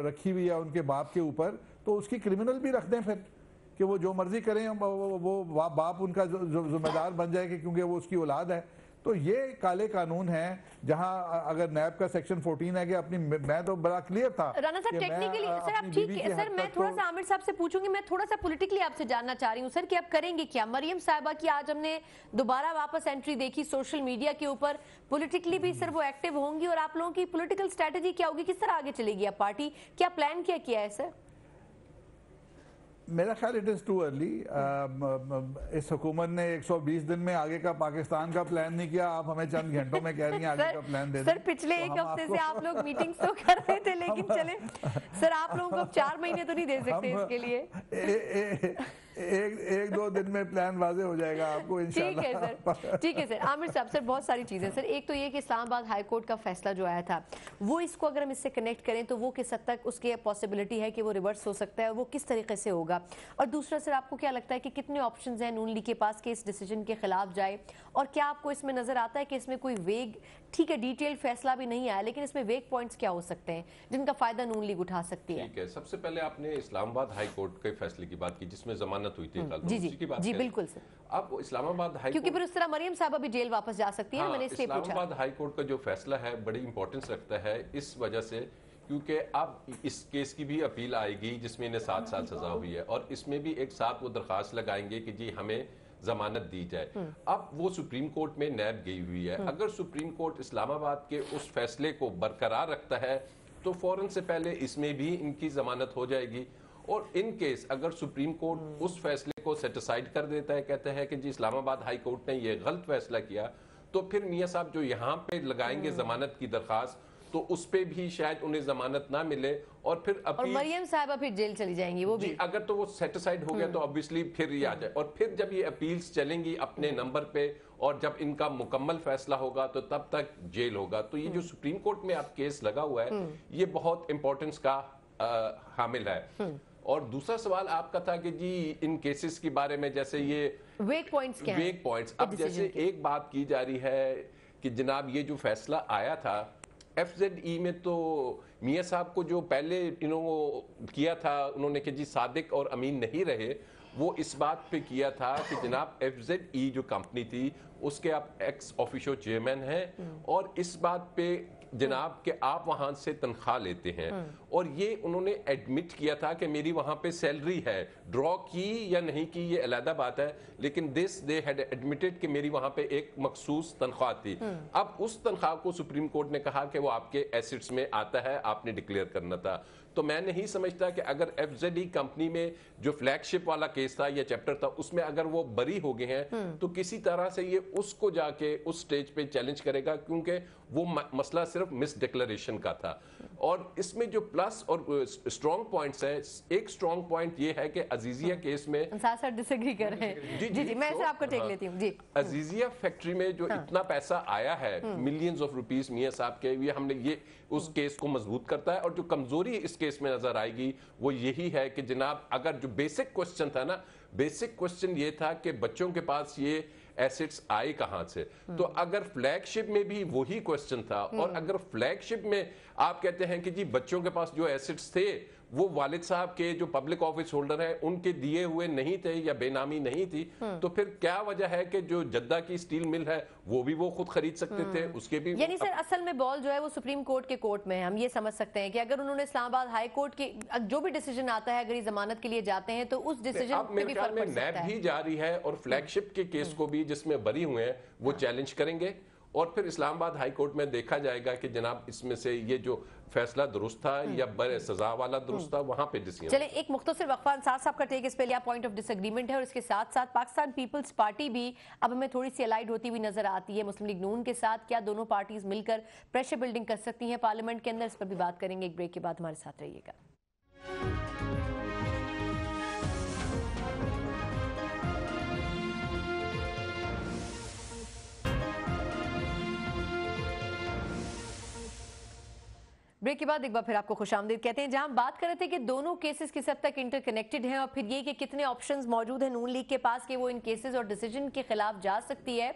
रखी हुई है उनके बाप के ऊपर, तो उसकी क्रिमिनल भी रख दें फिर कि वो जो मर्जी करें, वो बाप उनका जिम्मेदार बन जाए क्योंकि वो उसकी औलाद है। तो ये काले कानून हैं जहां अगर नैब का सेक्शन 14 है कि अपनी, मैं तो बड़ा क्लियर था। राना साहब टेक्निकली सर आप ठीक है सर, मैं थोड़ा सा आमिर साहब से पूछूंगी, मैं थोड़ा सा पॉलिटिकली आपसे जानना चाह रही हूँ सर कि आप करेंगे क्या? मरियम साहिबा की आज हमने दोबारा वापस एंट्री देखी सोशल मीडिया के ऊपर, पॉलिटिकली भी सर वो एक्टिव होंगी और आप लोगों की पॉलिटिकल स्ट्रेटेजी क्या होगी, किस तरह आगे चलेगी आप पार्टी, क्या प्लान क्या किया है सर? मेरा ख्याल इट इज़ टू अर्ली। इस हुकूमत ने 120 दिन में आगे का पाकिस्तान का प्लान नहीं किया, आप हमें चंद घंटों में कह रही हैं आगे का प्लान दे दें। सर पिछले एक हफ्ते से आप लोग मीटिंग्स तो कर रहे थे, लेकिन चले सर आप लोगों को 4 महीने तो नहीं दे सकते इसके लिए। एक दो दिन में प्लान वाजे हो जाएगा आपको इंशाल्लाह। ठीक है सर, ठीक है सर। आमिर साहब सर बहुत सारी चीजें सर, एक तो ये कि इस्लामाबाद हाई कोर्ट का फैसला जो आया था वो, इसको अगर हम इससे कनेक्ट करें तो वो किस हद तक उसकी पॉसिबिलिटी है कि वो रिवर्स हो सकता है, वो किस तरीके से होगा? और दूसरा सर आपको क्या लगता है कि कितने ऑप्शंस हैं नून लीग के पास कि इस डिसीजन के खिलाफ जाए, और क्या आपको इसमें नजर आता है कि इसमें कोई वेग, ठीक है डिटेल फैसला भी नहीं आया, लेकिन इसमें वेग पॉइंट्स क्या हो सकते हैं जिनका फायदा नून लीग उठा सकती है? ठीक है, सबसे पहले आपने इस्लामाबाद हाई कोर्ट के फैसले की बात की जिसमें जमानत हुई थी, जी बिल्कुल सर। अब इस्लामाबाद हाई क्योंकि फिर उस तरह मरियम साहब अभी जेल वापस जा सकती है, मैंने इसलिए पूछा। इस्लामाबाद हाई कोर्ट का जो फैसला है बड़ी इंपॉर्टेंस रखता है इस वजह से क्योंकि अब इस केस की भी अपील आएगी जिसमें इन्हें 7 साल सजा हुई है, और इसमें भी एक साथ वो दरखास्त लगाएंगे कि जी हमें जमानत दी जाए। अब वो सुप्रीम कोर्ट में नैब गई हुई है, अगर सुप्रीम कोर्ट इस्लामाबाद के उस फैसले को बरकरार रखता है तो फौरन से पहले इसमें भी इनकी जमानत हो जाएगी। और इन केस अगर सुप्रीम कोर्ट उस फैसले को सेटिसाइड कर देता है, कहते हैं कि जी इस्लामाबाद हाई कोर्ट ने ये गलत फैसला किया, तो फिर मियां साहब जो यहाँ पे लगाएंगे जमानत की दरखास्त, तो उस पे भी शायद उन्हें जमानत ना मिले और फिर और मरियम साहिबा फिर जेल चली जाएंगी वो भी। अगर तो वो सेटिसाइड हो गया तो ऑब्वियसली फिर ये आ जाए, और फिर जब ये अपील्स चलेंगी अपने नंबर पे और जब इनका मुकम्मल फैसला होगा तो तब तक जेल होगा। तो ये जो सुप्रीम कोर्ट में अब केस लगा हुआ है ये बहुत इंपॉर्टेंस का हामिल है। और दूसरा सवाल आपका था कि जी इन केसेस के बारे में जैसे ये वेग पॉइंट्स क्या हैं? वेग पॉइंट्स, अब जैसे एक बात की जा रही है कि जनाब ये जो फैसला आया था FZE में, तो मियां साहब को जो पहले इन्होंने किया था उन्होंने कि जी सादिक और अमीन नहीं रहे, वो इस बात पे किया था कि जनाब FZE जो कंपनी थी उसके आप एक्स ऑफिशियो चेयरमैन हैं, और इस बात पे जनाब कि आप वहां से तनख्वाह लेते हैं, और ये उन्होंने एडमिट किया था कि मेरी वहां पे सैलरी है, ड्रॉ की या नहीं की ये अलग बात है, लेकिन दे हैड एडमिटेड कि मेरी वहां पे एक मखसूस तनख्वाह थी। अब उस तनख्वाह को सुप्रीम कोर्ट ने कहा कि वो आपके एसेट्स में आता है, आपने डिक्लेयर करना था। तो मैं नहीं समझता कि अगर एफजेडी कंपनी में जो फ्लैगशिप वाला केस था या चैप्टर था उसमें अगर वो बरी हो गए हैं तो किसी तरह से ये उसको जाके उस स्टेज पे चैलेंज करेगा, क्योंकि वो मसला सिर्फ मिस डिक्लेरेशन का था। और इसमें जो प्लस और स्ट्रॉन्ग पॉइंट्स हैं, एक स्ट्रॉन्ग पॉइंट ये है कि अजीजिया केस में साथ डिसएग्री कर रहे हैं। जी, मैं इसे आपको टेक लेती हूँ। जी, अजीजिया फैक्ट्री में जो इतना पैसा आया है, मिलियंस ऑफ रुपीस मियां साहब के, ये हमने ये उस केस को मजबूत करता है। और जो कमजोरी इस केस में नजर आएगी वो यही है कि जनाब अगर जो बेसिक क्वेश्चन था ना, बेसिक क्वेश्चन ये था कि बच्चों के पास ये एसेट्स आए कहां से। तो अगर फ्लैगशिप में भी वही क्वेश्चन था, और अगर फ्लैगशिप में आप कहते हैं कि जी बच्चों के पास जो एसेट्स थे वो वालिद साहब के जो पब्लिक ऑफिस होल्डर हैं उनके दिए हुए नहीं थे या बेनामी नहीं थी, तो फिर क्या वजह है कि जो जद्दा की स्टील मिल है वो खुद खरीद सकते थे, उसके भी यानी सर असल में बॉल जो है वो सुप्रीम कोर्ट के कोर्ट में है। हम ये समझ सकते हैं कि अगर उन्होंने इस्लामाबाद हाई कोर्ट के जो भी डिसीजन आता है, अगर ये जमानत के लिए जाते हैं तो उस डिसीजन पे भी फर्क पड़ सकता है। नैब भी जारी है और फ्लैगशिप के केस को भी जिसमें बरी हुए हैं वो चैलेंज करेंगे, और फिर इस्लामाबाद हाई कोर्ट में देखा जाएगा कि जनाब इसमें से ये जो फैसला दुरुस्त था या बड़े सजा वाला दुरुस्त था, वहां पे डिसीजन। चले एक मुख्तसर वक्फा, अंसार साहब का टेक इस पे लिया, पॉइंट ऑफ डिसएग्रीमेंट है, और इसके साथ साथ पाकिस्तान पीपल्स पार्टी भी अब हमें थोड़ी सी अलाइड होती हुई नजर आती है मुस्लिम लीग नून के साथ। क्या दोनों पार्टीज मिलकर प्रेशर बिल्डिंग कर सकती हैं पार्लियामेंट के अंदर? इस पर भी बात करेंगे एक ब्रेक के बाद। हमारे साथ रहिएगा। ब्रेक के बाद एक बार फिर आपको खुशामदीद कहते हैं, जहां हम बात कर रहे थे कि दोनों केसेस किस हद तक इंटरकनेक्टेड हैं, और फिर ये कि कितने ऑप्शंस मौजूद हैं नून लीग के पास कि वो इन केसेस और डिसीजन के खिलाफ जा सकती है।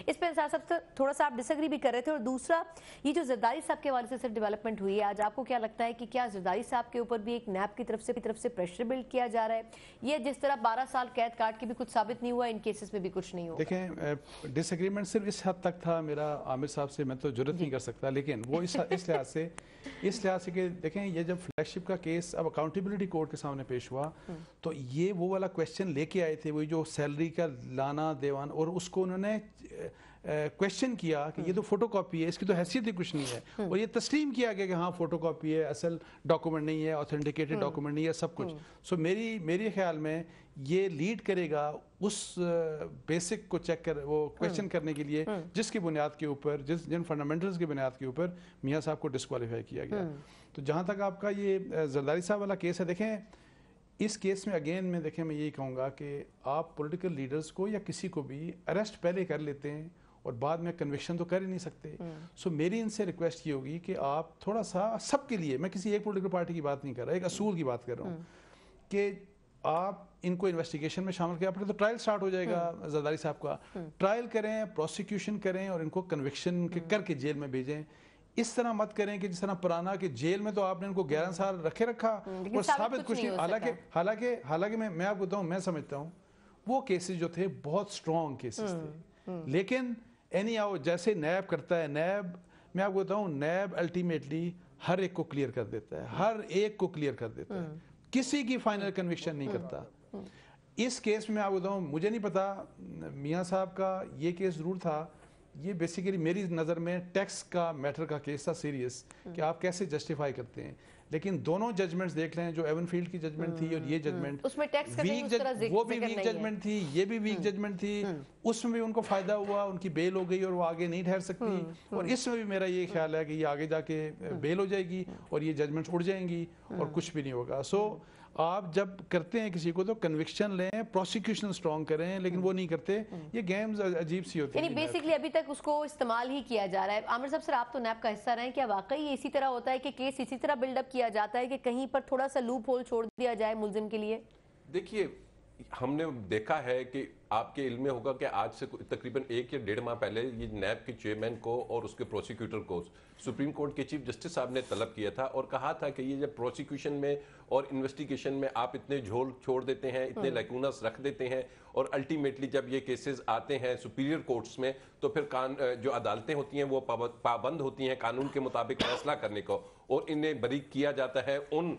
इस पर इंसार साहब थोड़ा सा आप डिसएग्री भी कर रहे थे। और दूसरा, ये जो जरदारी साहब के हवाले से सिर्फ डेवलपमेंट हुई है, आज आपको क्या लगता है कि क्या जरदारी साहब के ऊपर भी एक नैब की तरफ से प्रेशर बिल्ड किया जा रहा है? ये जिस तरह 12 साल कैद काट के भी कुछ साबित नहीं हुआ, इन केसेस में भी कुछ नहीं हुआ। देखें, डिसएग्रीमेंट सिर्फ इस हद तक था मेरा आमिर साहब से, मैं तो जुर्रत नहीं कर सकता, लेकिन वो इस लिहाज से कि देखें, ये जब फ्लैगशिप का केस अब अकाउंटेबिलिटी कोर्ट के सामने पेश हुआ तो ये वो वाला क्वेश्चन लेके आए थे, वही जो सैलरी का लाना देवान, और उसको उन्होंने क्वेश्चन किया कि ये तो फोटोकॉपी है, इसकी तो हैसियत ही कुछ नहीं है, और ये तस्लीम किया गया कि हाँ फोटोकॉपी है, असल डॉक्यूमेंट नहीं है, ऑथेंटिकेटेड डॉक्यूमेंट नहीं है, सब कुछ। सो मेरे ख्याल में ये लीड करेगा उस बेसिक को चेक कर, वो क्वेश्चन करने के लिए जिसकी बुनियाद के ऊपर, जिन फंडामेंटल्स की बुनियाद के ऊपर मियाँ साहब को डिस्क्वालीफाई किया गया। तो जहाँ तक आपका ये जरदारी साहब वाला केस है, देखें इस केस में अगेन मैं यही कहूँगा कि आप पॉलिटिकल लीडर्स को या किसी को भी अरेस्ट पहले कर लेते हैं और बाद में कन्विक्शन तो कर ही नहीं सकते। सो मेरी इनसे रिक्वेस्ट ये होगी कि आप थोड़ा सा सबके लिए, मैं किसी एक पॉलिटिकल पार्टी की बात नहीं कर रहा, एक असूल की बात कर रहा हूँ कि आप इनको इन्वेस्टिगेशन में शामिल करें। अपने तो ट्रायल स्टार्ट हो जाएगा जरदारी साहब का, ट्रायल करें, प्रोसिक्यूशन करें और इनको कन्विक्शन करके जेल में भेजें। इस तरह मत करें कि जिस तरह पुराना कि जेल में तो आपने इनको 11 साल रखा और साबित कुछ नहीं। हालांकि मैं आपको बताऊं, मैं समझता हूं वो केसेस जो थे बहुत स्ट्रॉन्ग केसेस थे, लेकिन एनी आओ जैसे नैब करता है, नैब मैं आपको बताऊं, नैब अल्टीमेटली हर एक को क्लियर कर देता है, हर एक को क्लियर कर देता है, किसी की फाइनल कन्विक्शन नहीं करता। इस केस में आपको बताऊं, मुझे नहीं पता, मियां साहब का ये केस जरूर था, ये बेसिकली मेरी नज़र में टैक्स का मैटर का केस था सीरियस, कि आप कैसे जस्टिफाई करते हैं। लेकिन दोनों जजमेंट्स देख लें, जो एवनफील्ड की जजमेंट थी और ये जजमेंट, उसमें टैक्स का वो भी वीक जजमेंट थी, ये भी वीक जजमेंट थी, उसमें भी उनको फायदा हुआ, उनकी बेल हो गई और वो आगे नहीं ठहर सकती। और इसमें भी मेरा ये ख्याल है कि ये आगे जाके बेल हो जाएगी और ये जजमेंट्स उड़ जाएंगी और कुछ भी नहीं होगा। सो आप जब करते हैं किसी को तो कन्विक्शन लें, प्रोसिक्यूशन स्ट्रॉन्ग करें, लेकिन वो नहीं करते। ये गेम्स अजीब सी होती है। यानी बेसिकली अभी तक उसको इस्तेमाल ही किया जा रहा है। आमिर साहब, सर आप तो नैब का हिस्सा रहे हैं, क्या वाकई इसी तरह होता है कि केस इसी तरह बिल्डअप किया जाता है कि कहीं पर थोड़ा सा लूप होल छोड़ दिया जाए मुल्जिम के लिए? देखिए, हमने देखा है कि आपके इल्म में होगा कि आज से तकरीबन 1 या 1.5 माह पहले ये नैब के चेयरमैन को और उसके प्रोसिक्यूटर को सुप्रीम कोर्ट के चीफ जस्टिस साहब ने तलब किया था और कहा था कि ये जब प्रोसिक्यूशन में और इन्वेस्टिगेशन में आप इतने झोल छोड़ देते हैं, इतने लैकूनस रख देते हैं और अल्टीमेटली जब ये केसेस आते हैं सुपीरियर कोर्ट्स में तो फिर जो अदालतें होती हैं वो पाबंद होती हैं कानून के मुताबिक फैसला करने को और इन्हें बरी किया जाता है उन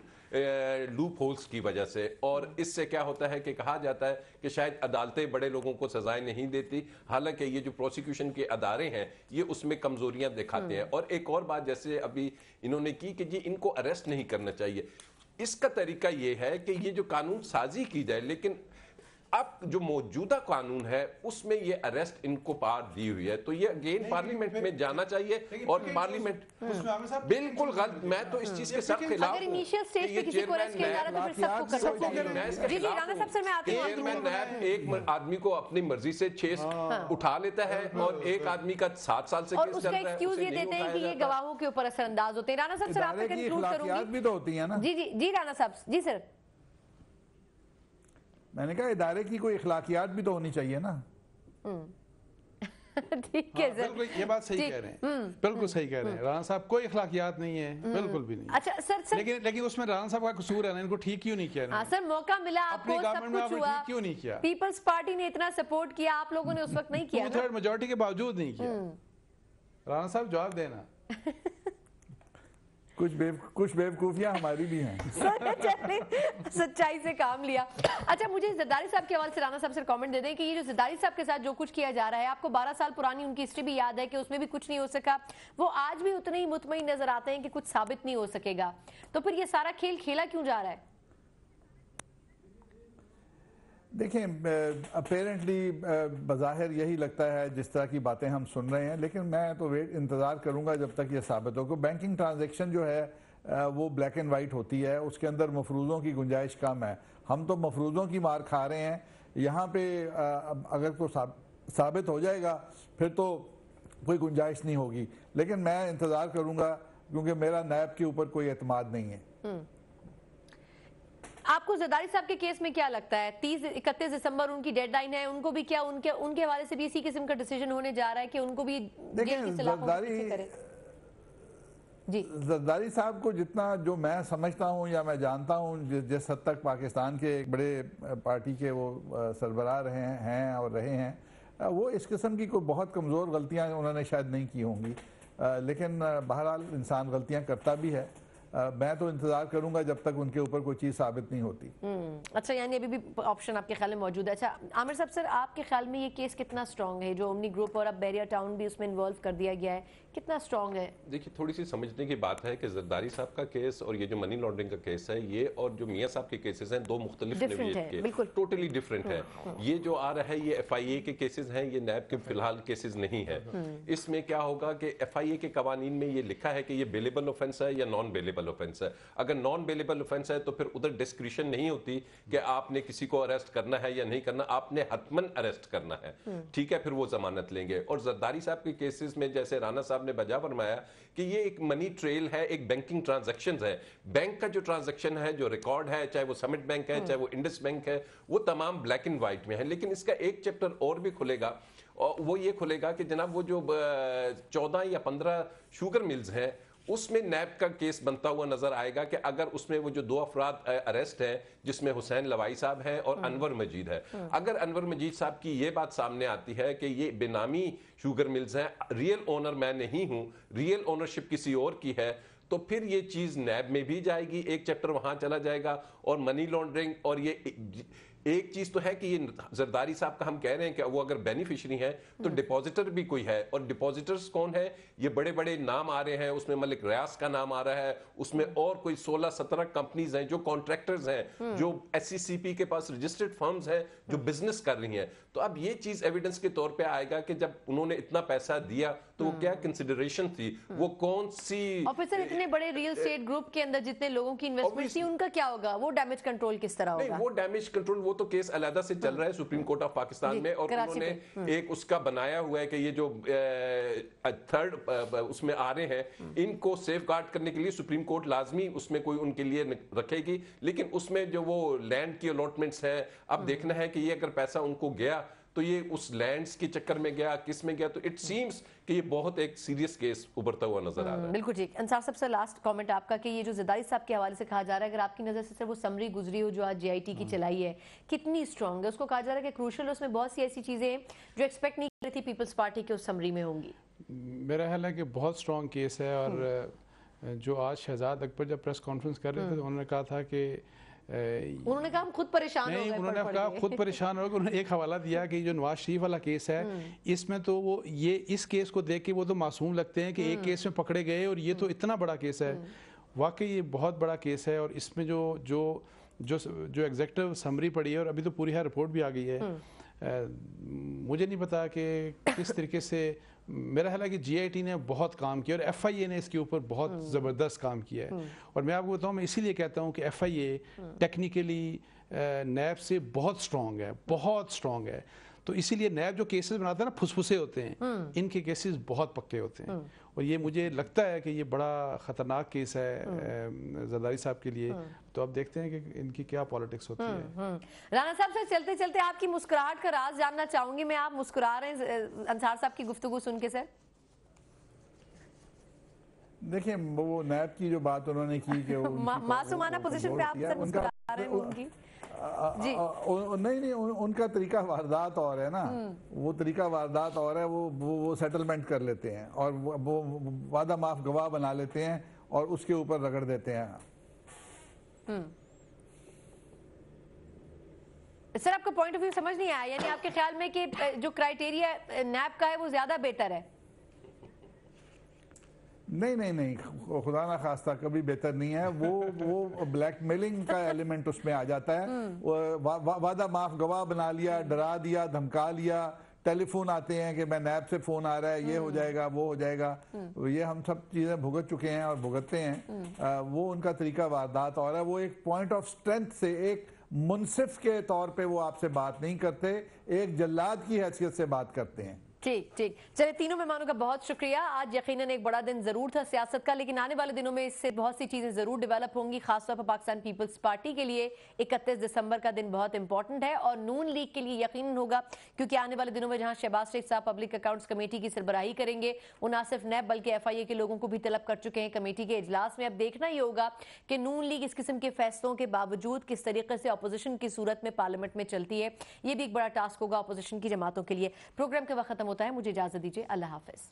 लूप होल्स की वजह से। और इससे क्या होता है कि कहा जाता है कि शायद अदालतें बड़े लोगों को सजाएं नहीं देती, हालांकि ये जो प्रोसिक्यूशन के अदारे हैं ये उसमें कमजोरियां दिखाते हैं। और एक और बात जैसे अभी इन्होंने की कि जी इनको अरेस्ट नहीं करना चाहिए, इसका तरीका ये है कि ये जो कानून साजी की जाए, लेकिन अब जो मौजूदा कानून है उसमें ये अरेस्ट इनको पार दी हुई है, तो ये अगेन पार्लियामेंट में जाना चाहिए और पार्लियामेंट बिल्कुल गलत। मैं तो इस चीज के सब खिलाफ अगर इनिशियल स्टेज पे किसी को अरेस्ट किया जा रहा है तो फिर सबको कर सकते हैं। जी जी राणा साहब सर मैं आती हूं। चेयरमैन नैब एक आदमी को अपनी मर्जी से 6 उठा लेता है और एक आदमी का 7 साल से और उसका एक्सक्यूज ये देते हैं कि ये गवाहों के ऊपर असरअंदाज होते हैं। राणा साहब सर आप कंक्लूड करूंगी भी तो होती है ना। जी जी जी राणा साहब जी सर। मैंने कहा इदारे की कोई इखलाकियात भी तो होनी चाहिए ना। ठीक है सर, बिल्कुल ये बात सही कह रहे हैं, बिल्कुल सही कह रहे हैं राणा साहब, कोई इखलाकियात नहीं है, बिल्कुल भी नहीं। अच्छा सर लेकिन उसमें राणा साहब का कसूर है ना, इनको ठीक क्यों नहीं किया? हाँ सर मौका मिला आपको, सब कुछ हुआ, क्यों नहीं किया? पीपल्स पार्टी ने इतना सपोर्ट किया, आप लोगों ने उस वक्त नहीं किया। 2/3 मेजोरिटी के बावजूद नहीं किया। राणा साहब जवाब देना। कुछ बेवकूफियां हमारी भी हैं। सच्चाई से काम लिया। अच्छा मुझे जरदारी साहब के हवाले से राणा साहब से कमेंट दे दें कि ये जो जरदारी साहब के साथ जो कुछ किया जा रहा है, आपको 12 साल पुरानी उनकी हिस्ट्री भी याद है कि उसमें भी कुछ नहीं हो सका, वो आज भी उतने ही मुतमईन नजर आते हैं कि कुछ साबित नहीं हो सकेगा, तो फिर ये सारा खेल खेला क्यों जा रहा है? देखें अपेरेंटली बज़ाहिर यही लगता है जिस तरह की बातें हम सुन रहे हैं, लेकिन मैं तो इंतज़ार करूंगा जब तक ये साबित हो कि बैंकिंग ट्रांजैक्शन जो है वो ब्लैक एंड वाइट होती है, उसके अंदर मफरूज़ों की गुंजाइश कम है। हम तो मफरूज़ों की मार खा रहे हैं। यहाँ पे अगर को साबित हो जाएगा फिर तो कोई गुंजाइश नहीं होगी, लेकिन मैं इंतज़ार करूँगा क्योंकि मेरा नैब के ऊपर कोई एतमाद नहीं है। आपको जरदारी साहब के केस में क्या लगता है? 31 दिसंबर उनकी डेडलाइन है, उनको भी क्या उनके हवाले से भी इसी किस्म का डिसीजन होने जा रहा है कि उनको भी जेल की सलाखों में पीछे करें? जी जरदारी साहब को जितना जो मैं समझता हूँ या मैं जानता हूँ, जिस हद तक पाकिस्तान के एक बड़े पार्टी के वो सरबराह रहे हैं और रहे हैं, वो इस किस्म की कोई बहुत कमज़ोर गलतियाँ उन्होंने शायद नहीं की होंगी, लेकिन बहरहाल इंसान गलतियाँ करता भी है। मैं तो इंतजार करूंगा जब तक उनके ऊपर कोई चीज साबित नहीं होती। अच्छा यानी अभी भी ऑप्शन आपके ख्याल में मौजूद है। अच्छा आमिर साहब सर आपके ख्याल में ये केस कितना स्ट्रांग है, जो ओमनी ग्रुप और अब बैरियर टाउन भी उसमें इन्वॉल्व कर दिया गया है, कितना स्ट्रांग है? देखिए थोड़ी सी समझने की बात है कि जरदारी साहब का केस और ये जो मनी लॉन्ड्रिंग का केस है, ये और जो मियां साहब के केसेस हैं दो मुख्तलिफ नोयत के, टोटली डिफरेंट है। ये जो आ रहा है ये FIA के केसेस हैं, ये नैब के फिलहाल केसेस नहीं है। इसमें क्या होगा कि FIA के कवानीन में ये लिखा है कि ये बेलेबल ऑफेंस है या नॉन बेलेबल ऑफेंस है। अगर नॉन बेलेबल ऑफेंस है तो फिर उधर डिस्क्रिशन नहीं होती कि आपने किसी को अरेस्ट करना है या नहीं करना, आपने हतमन अरेस्ट करना है, ठीक है, फिर वो जमानत लेंगे। और जरदारी साहब के केसेस में जैसे राणा साहब ने बजा फरमाया कि ये एक मनी ट्रेल है, एक बैंकिंग ट्रांजैक्शंस है। बैंक का जो ट्रांजैक्शन है, जो रिकॉर्ड है, चाहे वो समिट बैंक है, चाहे वो इंडस बैंक है, वो तमाम ब्लैक एंड व्हाइट में है। लेकिन इसका एक चैप्टर और भी खुलेगा और वो ये खुलेगा कि जनाब वो जो 14 या 15 शुगर मिल्स हैं उसमें नैब का केस बनता हुआ नजर आएगा कि अगर उसमें वो जो 2 अफराद अरेस्ट हैं, जिसमें हुसैन लवाई साहब हैं और अनवर मजीद है, अगर अनवर मजीद साहब की ये बात सामने आती है कि ये बेनामी शुगर मिल्स हैं, रियल ओनर मैं नहीं हूं, रियल ओनरशिप किसी और की है, तो फिर ये चीज नैब में भी जाएगी, एक चैप्टर वहां चला जाएगा। और मनी लॉन्ड्रिंग और ये एक चीज तो है कि ये जरदारी साहब का हम कह रहे हैं कि वो अगर बेनिफिशियरी हैं तो डिपॉजिटर भी कोई है, और डिपॉजिटर्स कौन है? ये बड़े बड़े नाम आ रहे हैं, उसमें मलिक रियाज का नाम आ रहा है, उसमें और कोई 16-17 कंपनीज हैं जो कॉन्ट्रैक्टर्स हैं, जो SCCP के पास रजिस्टर्ड फर्म्स हैं जो बिजनेस कर रही हैं। तो अब ये चीज एविडेंस के तौर पे आएगा कि जब उन्होंने इतना पैसा दिया तो वो क्या कंसिडरेशन थी, वो कौन सी ऑफिसर इतने बड़े रियल एस्टेट ग्रुप के अंदर जितने लोगों की इन्वेस्टमेंट थी उनका क्या होगा, वो डैमेज कंट्रोल किस तरह होगा? नहीं, वो डैमेज कंट्रोल वो تو کیس علیحدہ سے چل رہا ہے سپریم کورٹ آف پاکستان میں، اور انہوں نے ایک اس کا بنایا ہوا ہے کہ یہ جو تھرڈ اس میں آ رہے ہیں ان کو سیف گارڈ کرنے کے لیے سپریم کورٹ لازمی اس میں کوئی ان کے لیے رکھے گی، لیکن اس میں جو وہ لینڈ کی الاٹمنٹس ہیں، اب دیکھنا ہے کہ یہ اگر پیسہ ان کو گیا تو یہ اس لینڈز کے چکر میں گیا، کس میں گیا، تو اٹ سیمز کہ یہ بہت ایک سیریس کیس ابھرتا ہوا نظر آ رہا ہے۔ بالکل ٹھیک۔ انصار صاحب سے لاسٹ کامنٹ آپ کا کہ یہ جو زرداری صاحب کے حوالے سے کہا جا رہا ہے، اگر آپ کی نظر سے صرف وہ سمری گزری ہو جو آج جے آئی ٹی کی چلائی ہے، کتنی اسٹرانگ ہے؟ اس کو کہا جا رہا ہے کہ کروشل اس میں بہت سی ایسی چیزیں ہیں جو ایکسپیکٹ نہیں کر رہی تھی پیپلز پارٹی کے اس سمری میں ہوں گی۔ میرا خیال ہے کہ بہت اسٹرانگ کیس ہے، اور جو آج شہزاد اکبر جب پریس کانفرنس کر رہے تھے تو انہوں نے کہا تھا کہ انہوں نے کہا ہم خود پریشان ہو گئے، انہوں نے کہا خود پریشان ہو گئے۔ انہوں نے ایک حوالہ دیا کہ جو نواز شریف والا کیس ہے اس میں تو وہ یہ اس کیس کو دیکھ کے وہ تو معصوم لگتے ہیں کہ ایک کیس میں پکڑے گئے اور یہ تو اتنا بڑا کیس ہے۔ واقعی یہ بہت بڑا کیس ہے، اور اس میں جو ایگزیکٹو سمری پڑی ہے، اور ابھی تو پوری ہے رپورٹ بھی آ گئی ہے، مجھے نہیں پتا کہ کس طریقے سے، میرا خیال ہے کہ جی آئی ٹی نے بہت کام کیا اور ایف آئی اے نے اس کے اوپر بہت زبردست کام کیا ہے، اور میں آپ کو بتاؤں میں اسی لیے کہتا ہوں کہ ایف آئی اے ٹیکنیکلی نیب سے بہت سٹرونگ ہے، بہت سٹرونگ ہے، تو اسی لیے نیب جو کیسز بناتا ہے نا پھسپھسے ہوتے ہیں، ان کے کیسز بہت پکے ہوتے ہیں، اور یہ مجھے لگتا ہے کہ یہ بڑا خطرناک کیس ہے زرداری صاحب کے لیے، تو اب دیکھتے ہیں کہ ان کی کیا پالیٹکس ہوتی ہے۔ رانا صاحب سے چلتے چلتے آپ کی مسکراہٹ کا راز جاننا چاہوں گی میں، آپ مسکرا رہے ہیں انصار صاحب کی گفتگو سن کے؟ سر دیکھیں وہ نیب کی جو بات انہوں نے کی کہ معصومانہ پوزیشن پہ آپ سر مسکرا رہے ہیں ان کی، جی نہیں ان کا طریقہ واردات اور ہے نا، وہ طریقہ واردات اور ہے، وہ سیٹلمنٹ کر لیتے ہیں اور وہ وعدہ معاف گواہ بنا لیتے ہیں اور اس کے اوپر رگڑ دیتے ہیں۔ سر آپ کا پوائنٹ آف ویو سمجھ نہیں آیا، یعنی آپ کے خیال میں کہ جو کرائیٹیریا نیب کا ہے وہ زیادہ بہتر ہے؟ نہیں خدا نہ خواستہ کبھی بہتر نہیں ہے، وہ بلیک میلنگ کا ایلیمنٹ اس میں آ جاتا ہے، وعدہ معاف گواہ بنا لیا، ڈرا دیا، دھمکا لیا، ٹیلی فون آتے ہیں کہ میں نیب سے فون آ رہا ہے، یہ ہو جائے گا وہ ہو جائے گا، یہ ہم سب چیزیں بھگت چکے ہیں اور بھگتتے ہیں، وہ ان کا طریقہ واردات اور ہے، وہ ایک پوائنٹ آف سٹرینتھ سے، ایک منصف کے طور پہ وہ آپ سے بات نہیں کرتے، ایک جلاد کی حیثیت سے بات کرتے ہیں۔ ٹھیک چلے، تینوں مہمانوں کا بہت شکریہ۔ آج یقیناً ایک بڑا دن ضرور تھا سیاست کا، لیکن آنے والے دنوں میں اس سے بہت سی چیزیں ضرور ڈیولپ ہوں گی، خاص طور پر پاکستان پیپلز پارٹی کے لیے 31 دسمبر کا دن بہت امپورٹنٹ ہے، اور نون لیگ کے لیے یقیناً ہوگا، کیونکہ آنے والے دنوں میں جہاں شہباز شریف صاحب پبلک اکاؤنٹس کمیٹی کی سربراہی کریں گے، وہ نہ صرف نیب بلکہ ایف آئی اے کے لوگوں کو بھی طلب کر چکے ہیں کمیٹی کے اجلاس میں۔ اب دیکھنا یہ ہوگا کہ نون لیگ اس قسم کے فیصلوں کے باوجود کس طریقے سے اپوزیشن کی صورت میں پارلیمنٹ میں چلتی ہے، یہ بھی ایک بڑا ٹاسک ہوگا اپوزیشن کی جماعتوں کے لیے۔ پروگرام کا وقت ختم ہوتا ہے، مجھے اجازت دیجیے، اللہ حافظ۔